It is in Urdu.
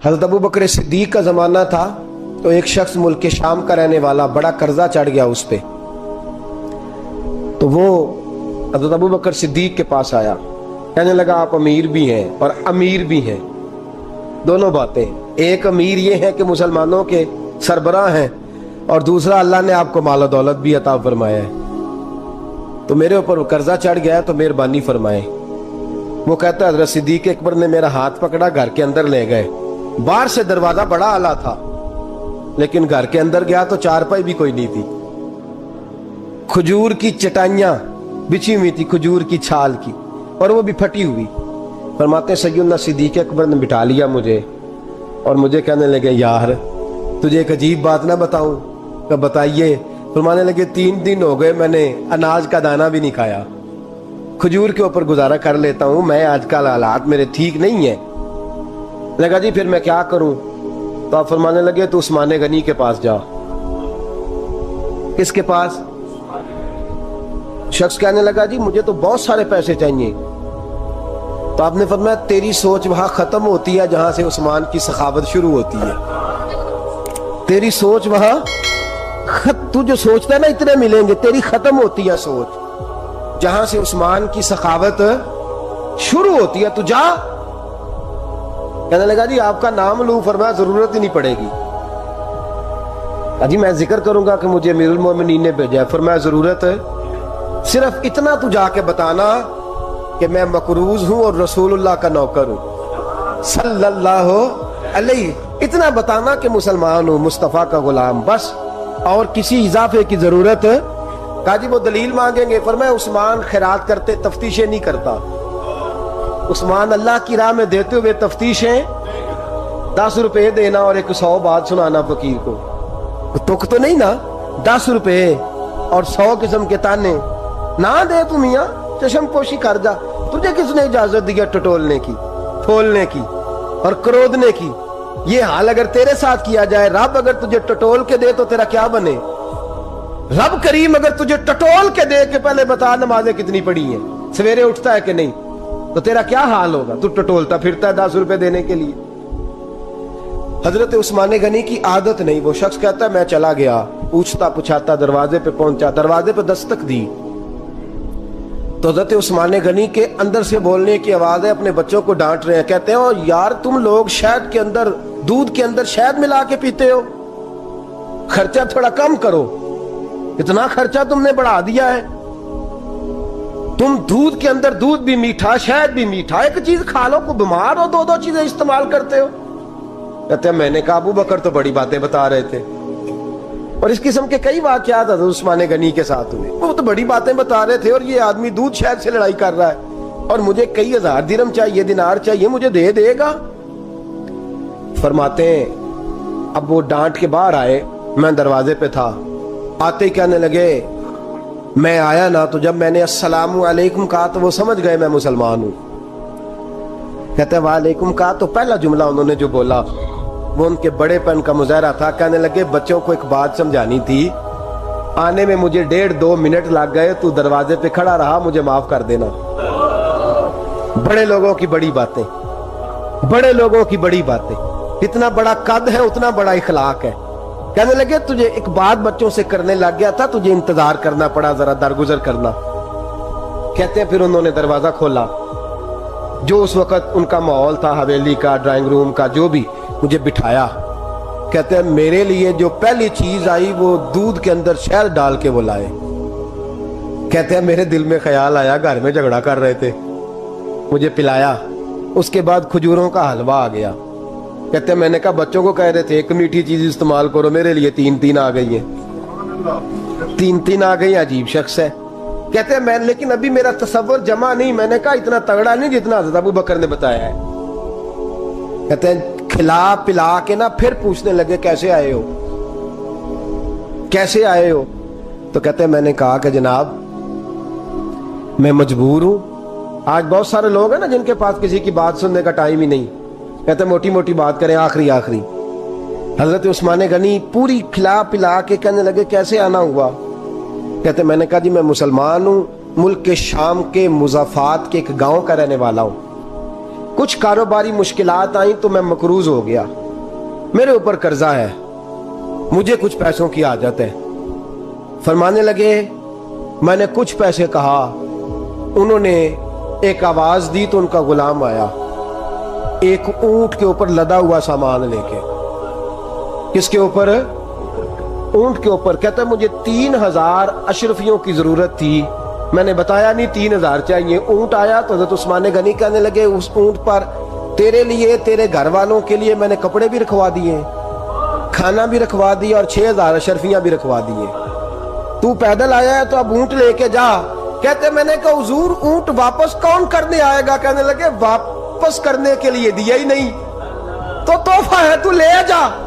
حضرت ابو بکر صدیق کا زمانہ تھا تو ایک شخص ملک شام کا رہنے والا، بڑا قرضہ چڑھ گیا اس پہ، تو وہ حضرت ابو بکر صدیق کے پاس آیا، کہنے لگا آپ امیر بھی ہیں اور امیر بھی ہیں، دونوں باتیں، ایک امیر یہ ہے کہ مسلمانوں کے سربراہ ہیں، اور دوسرا اللہ نے آپ کو مال و دولت بھی عطا فرمایا ہے، تو میرے اوپر قرضہ چڑھ گیا ہے تو مہربانی فرمائیں۔ وہ کہتا ہے حضرت صدیق اکبر نے میرا ہاتھ پکڑا، گھر کے اندر لے گئے، باہر سے دروازہ بڑا اعلیٰ تھا لیکن گھر کے اندر گیا تو چارپائی بھی کوئی نہیں تھی، کھجور کی چٹائیاں بچھی ہوئی تھی، کھجور کی چھال کی، اور وہ بھی پھٹی ہوئی۔ فرماتے ہیں سیدنا صدیق اکبر نے بٹھا لیا مجھے اور مجھے کہنے لگے یار تجھے ایک عجیب بات نہ بتاؤں؟ کہ بتائیے۔ فرمانے لگے 3 دن ہو گئے میں نے اناج کا دانہ بھی نہیں کھایا، کھجور کے اوپر گزارا کر لیتا ہوں میں، آج کل حالات میرے ٹھیک نہیں ہیں۔ لگا جی پھر میں کیا کروں؟ تو آپ فرمانے لگے تو عثمان غنی کے پاس جا۔ کس کے پاس؟ شخص کہنے لگا جی مجھے تو بہت سارے پیسے چاہیے۔ تو آپ نے فرمایا تیری سوچ وہاں ختم ہوتی ہے جہاں سے عثمان کی سخاوت شروع ہوتی ہے، تیری سوچ وہاں تو جو سوچتا ہے نا اتنے ملیں گے، تیری ختم ہوتی ہے سوچ جہاں سے عثمان کی سخاوت شروع ہوتی ہے، تو جا۔ کہنے لگا جی آپ کا نام لوں؟ فرمایا ضرورت ہی نہیں پڑے گی، جی میں ذکر کروں گا کہ مجھے امیر المومنین نے بھیجا ہے۔ فرمایا ضرورت ہے، صرف اتنا تو جا کے بتانا کہ میں مقروض ہوں اور رسول اللہ کا نوکر ہوں صلی اللہ علیہ، اتنا بتانا کہ مسلمان ہوں، مصطفیٰ کا غلام، بس، اور کسی اضافے کی ضرورت۔ کہا جی وہ دلیل مانگیں گے؟ فرمایا عثمان خیرات کرتے تفتیشیں نہیں کرتا، عثمان اللہ کی راہ میں دیتے ہوئے تفتیشیں 10 روپے دینا اور 100 بات سنانا فقیر کو، تک تو نہیں نا، 10 روپے اور 100 قسم کے تانے نہ دے تو میاں چشم پوشی کر جا، تجھے کس نے اجازت دیا ٹٹولنے کی، پھولنے کی اور کرودنے کی؟ یہ حال اگر تیرے ساتھ کیا جائے، رب اگر تجھے ٹٹول کے دے تو تیرا کیا بنے؟ رب کریم اگر تجھے ٹٹول کے دے کہ پہلے بتا نمازیں کتنی پڑھی ہیں، سویرے اٹھتا ہے کہ نہیں، تو تیرا کیا حال ہوگا؟ تو ٹٹولتا پھرتا ہے 10 روپے دینے کے لیے۔ حضرت عثمان غنی کی عادت نہیں، وہ شخص کہتا ہے میں چلا گیا، پوچھتا پچھاتا دروازے پہ پہنچا، دروازے پہ دستک دی تو حضرت عثمان غنی کے اندر سے بولنے کی آواز ہے، اپنے بچوں کو ڈانٹ رہے ہیں، کہتے ہیں او یار تم لوگ شہد کے اندر، دودھ کے اندر شہد ملا کے پیتے ہو، خرچہ تھوڑا کم کرو، اتنا خرچہ تم نے بڑھا دیا ہے، تم دودھ کے اندر دودھ بھی میٹھا شہد بھی میٹھا، ایک چیز کھا لو، کو بیمار ہو 2 چیزیں استعمال کرتے ہو۔ کہتے ہیں میں نے کہا ابو بکر تو بڑی باتیں بتا رہے تھے، اور اس قسم کے کئی واقعات حضرت عثمان غنی کے ساتھ ہوئے، وہ تو بڑی باتیں بتا رہے تھے، اور یہ آدمی دودھ شہد سے لڑائی کر رہا ہے، اور مجھے کئی 1000 درہم چاہیے، دینار چاہیے، مجھے دے گا؟ فرماتے ہیں اب وہ ڈانٹ کے باہر آئے، میں دروازے پہ تھا، آتے ہی کہنے لگے میں آیا نا تو جب میں نے السلام علیکم کہا تو وہ سمجھ گئے میں مسلمان ہوں۔ کہتے ہیں وعلیکم کہا تو پہلا جملہ انہوں نے جو بولا وہ ان کے بڑے پن کا مظاہرہ تھا۔ کہنے لگے بچوں کو ایک بات سمجھانی تھی، آنے میں مجھے 1.5-2 منٹ لگ گئے، تو دروازے پہ کھڑا رہا، مجھے معاف کر دینا۔ بڑے لوگوں کی بڑی باتیں، بڑے لوگوں کی بڑی باتیں، اتنا بڑا قد ہے اتنا بڑا اخلاق ہے۔ کہنے لگے تجھے ایک بات بچوں سے کرنے لگ گیا تھا، تجھے انتظار کرنا پڑا، ذرا درگزر کرنا۔ کہتے ہیں پھر انہوں نے دروازہ کھولا، جو اس وقت ان کا ماحول تھا حویلی کا، ڈرائنگ روم کا، جو بھی، مجھے بٹھایا۔ کہتے ہیں میرے لیے جو پہلی چیز آئی وہ دودھ کے اندر شہد ڈال کے وہ لائے۔ کہتے ہیں میرے دل میں خیال آیا گھر میں جھگڑا کر رہے تھے، مجھے پلایا، اس کے بعد کھجوروں کا حلوہ آ گیا۔ کہتے ہیں میں نے کہا بچوں کو کہہ رہے تھے ایک میٹھی چیز استعمال کرو، میرے لیے 3 آ گئی ہیں، 3 آ گئی، عجیب شخص ہے۔ کہتے ہیں میں لیکن ابھی میرا تصور جمع نہیں، میں نے کہا اتنا تگڑا نہیں جتنا حضرت ابو بکر نے بتایا ہے۔ کہتے ہیں کھلا پلا کے نا پھر پوچھنے لگے کیسے آئے ہو، کیسے آئے ہو؟ تو کہتے ہیں میں نے کہا کہ جناب میں مجبور ہوں، آج بہت سارے لوگ ہیں نا جن کے پاس کسی کی بات سننے کا ٹائم ہی نہیں، کہتے ہیں موٹی موٹی بات کریں، آخری۔ حضرت عثمان غنی پوری کھلا پلا کے کہنے لگے کیسے آنا ہوا؟ کہتے ہیں میں نے کہا جی میں مسلمان ہوں، ملک کے شام کے مضافات کے ایک گاؤں کا رہنے والا ہوں، کچھ کاروباری مشکلات آئیں تو میں مقروض ہو گیا، میرے اوپر قرضہ ہے، مجھے کچھ پیسوں کی حاجت ہے۔ فرمانے لگے میں نے کچھ پیسے کہا، انہوں نے ایک آواز دی تو ان کا غلام آیا ایک اونٹ کے اوپر لدا ہوا سامان لے کے۔ کس کے اوپر؟ اونٹ کے اوپر۔ کہتا ہے مجھے 3000 اشرفیوں کی ضرورت تھی، میں نے بتایا نہیں 3000 چاہیے۔ اونٹ آیا تو حضرت عثمان غنی کہنے لگے اس اونٹ پر تیرے لیے، تیرے گھر والوں کے لیے میں نے کپڑے بھی رکھوا دیے، کھانا بھی رکھوا دیا اور 6000 اشرفیاں بھی رکھوا دیے، تو پیدل آیا ہے تو اب اونٹ لے کے جا۔ کہتے میں نے کہا حضور اونٹ واپس کون کرنے آئے گا؟ کہنے لگے واپس کرنے کے لیے دیا ہی نہیں تو تحفہ ہے، تو لے جا۔